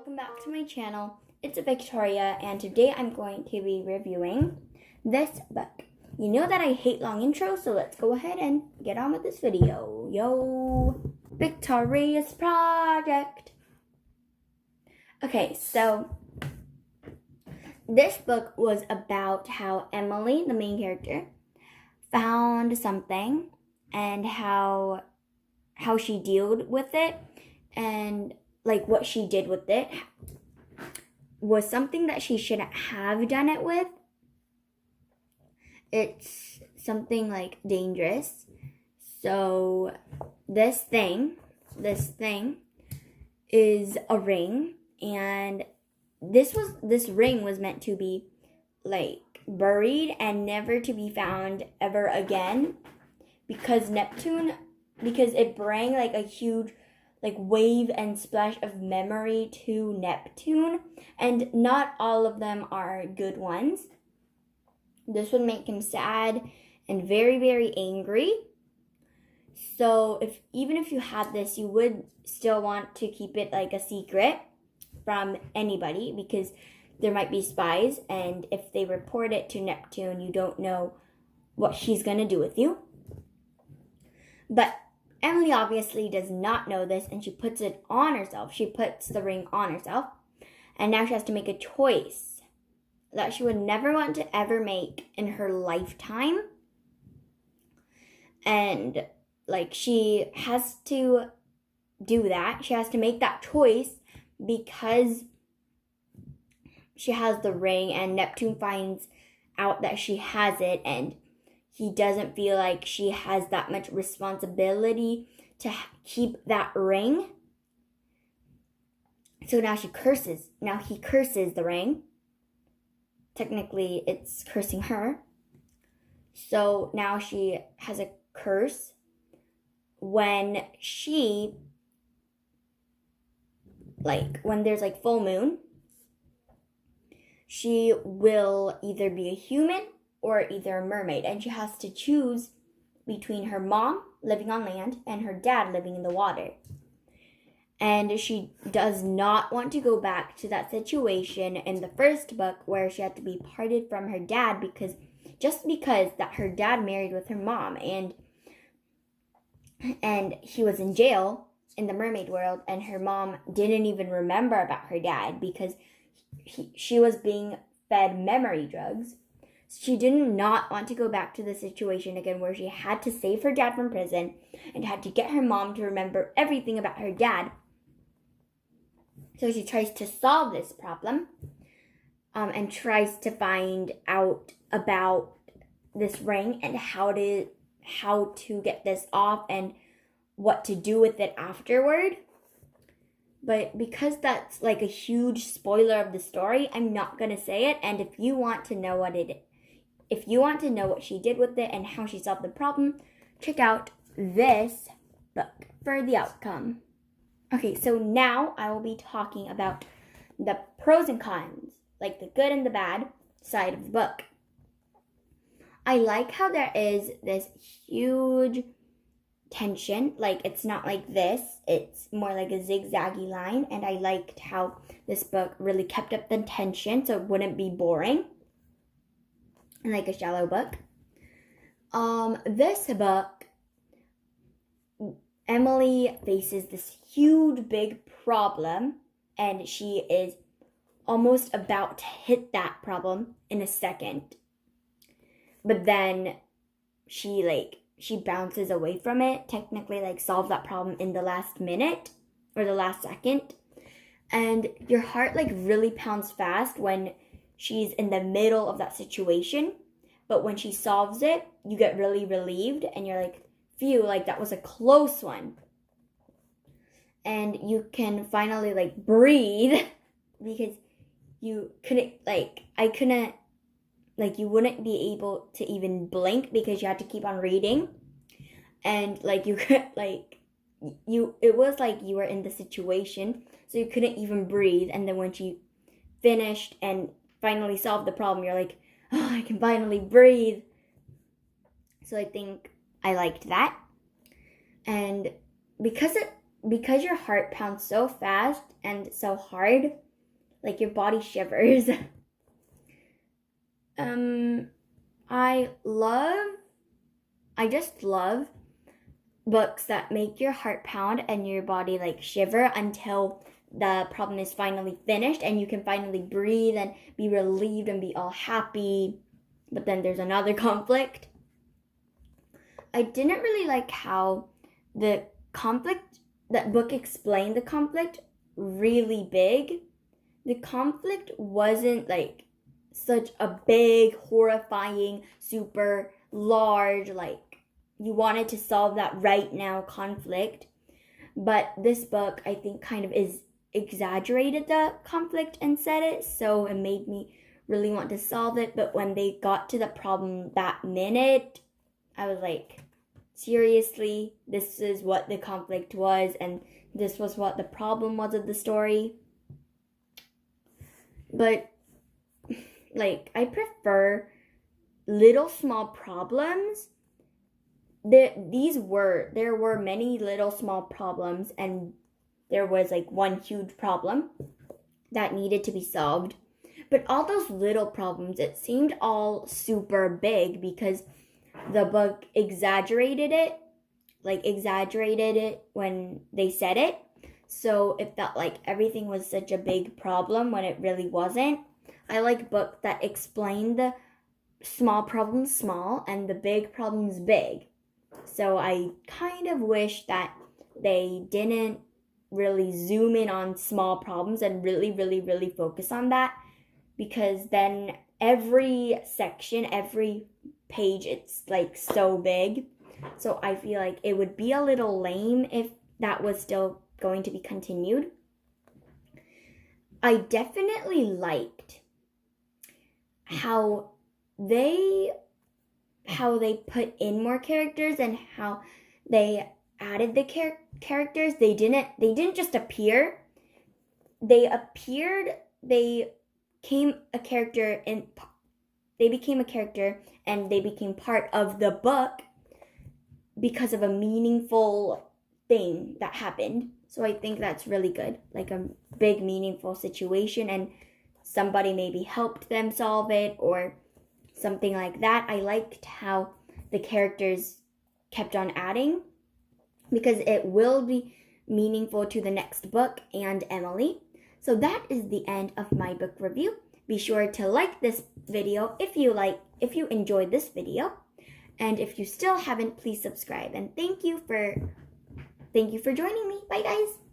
welcome back to my channel. It's Victoria, and today I'm going to be reviewing this book. You know that I hate long intros, so let's go ahead and get on with this video. Yo, Victoria's Project. Okay, so this book was about how Emily, the main character, found something and how she dealt with it, and like what she did with it was something that she shouldn't have done it with. It's something like dangerous. So this thing is a ring, and this ring was meant to be like buried and never to be found ever again, because it brought like a huge like wave and splash of memory to Neptune, and not all of them are good ones. This would make him sad and very, very angry. So even if you had this, you would still want to keep it like a secret from anybody, because there might be spies, and if they report it to Neptune, you don't know what she's gonna do with you. But Emily obviously does not know this, and she puts it on herself. She puts the ring on herself, and now she has to make a choice that she would never want to ever make in her lifetime. And like, she has to do that. She has to make that choice because she has the ring, and Neptune finds out that she has it, and he doesn't feel like she has that much responsibility to keep that ring. So now he curses the ring. Technically, it's cursing her. So now she has a curse when there's like full moon, she will either be a human or either a mermaid, and she has to choose between her mom living on land and her dad living in the water. And she does not want to go back to that situation in the first book where she had to be parted from her dad because that her dad married with her mom, and he was in jail in the mermaid world, and her mom didn't even remember about her dad because she was being fed memory drugs. She did not want to go back to the situation again where she had to save her dad from prison and had to get her mom to remember everything about her dad. So she tries to solve this problem and tries to find out about this ring and how to get this off and what to do with it afterward. But because that's like a huge spoiler of the story, I'm not going to say it. And if you want to know what she did with it and how she solved the problem, check out this book for the outcome. Okay, so now I will be talking about the pros and cons, like the good and the bad side of the book. I like how there is this huge tension. Like, it's not like this, it's more like a zigzaggy line, and I liked how this book really kept up the tension so it wouldn't be boring and like a shallow book. This book, Emily faces this huge big problem, and she is almost about to hit that problem in a second. But then she bounces away from it, technically like solve that problem in the last minute or the last second. And your heart like really pounds fast when she's in the middle of that situation. But when she solves it, you get really relieved, and you're like, phew, like that was a close one. And you can finally like breathe because you wouldn't be able to even blink because you had to keep on reading. And like it was like you were in the situation, so you couldn't even breathe. And then when she finished and finally solved the problem, you're like, oh, I can finally breathe. So I think I liked that. And because because your heart pounds so fast and so hard, like your body shivers. I just love books that make your heart pound and your body like shiver until the problem is finally finished and you can finally breathe and be relieved and be all happy. But then there's another conflict. I didn't really like how that book explained the conflict really big. The conflict wasn't like such a big, horrifying, super large, like you wanted to solve that right now conflict. But this book, I think, kind of exaggerated the conflict and said it, so it made me really want to solve it. But when they got to the problem that minute, I was like, seriously, this is what the conflict was, and this was what the problem was of the story. But like, I prefer little small problems. There were many little small problems, and there was like one huge problem that needed to be solved. But all those little problems, it seemed all super big because the book exaggerated it when they said it. So it felt like everything was such a big problem when it really wasn't. I like books that explain the small problems small and the big problems big. So I kind of wish that they didn't really zoom in on small problems and really, really, really focus on that, because then every section, every page, it's like so big. So I feel like it would be a little lame if that was still going to be continued. I definitely liked how they put in more characters and how they added the characters. They didn't just appear. They appeared, they became a character, and they became part of the book because of a meaningful thing that happened. So I think that's really good, like a big meaningful situation, and somebody maybe helped them solve it or something like that. I liked how the characters kept on adding, because it will be meaningful to the next book and Emily. So that is the end of my book review. Be sure to like this video if you enjoyed this video. And if you still haven't, please subscribe. And thank you for joining me. Bye guys.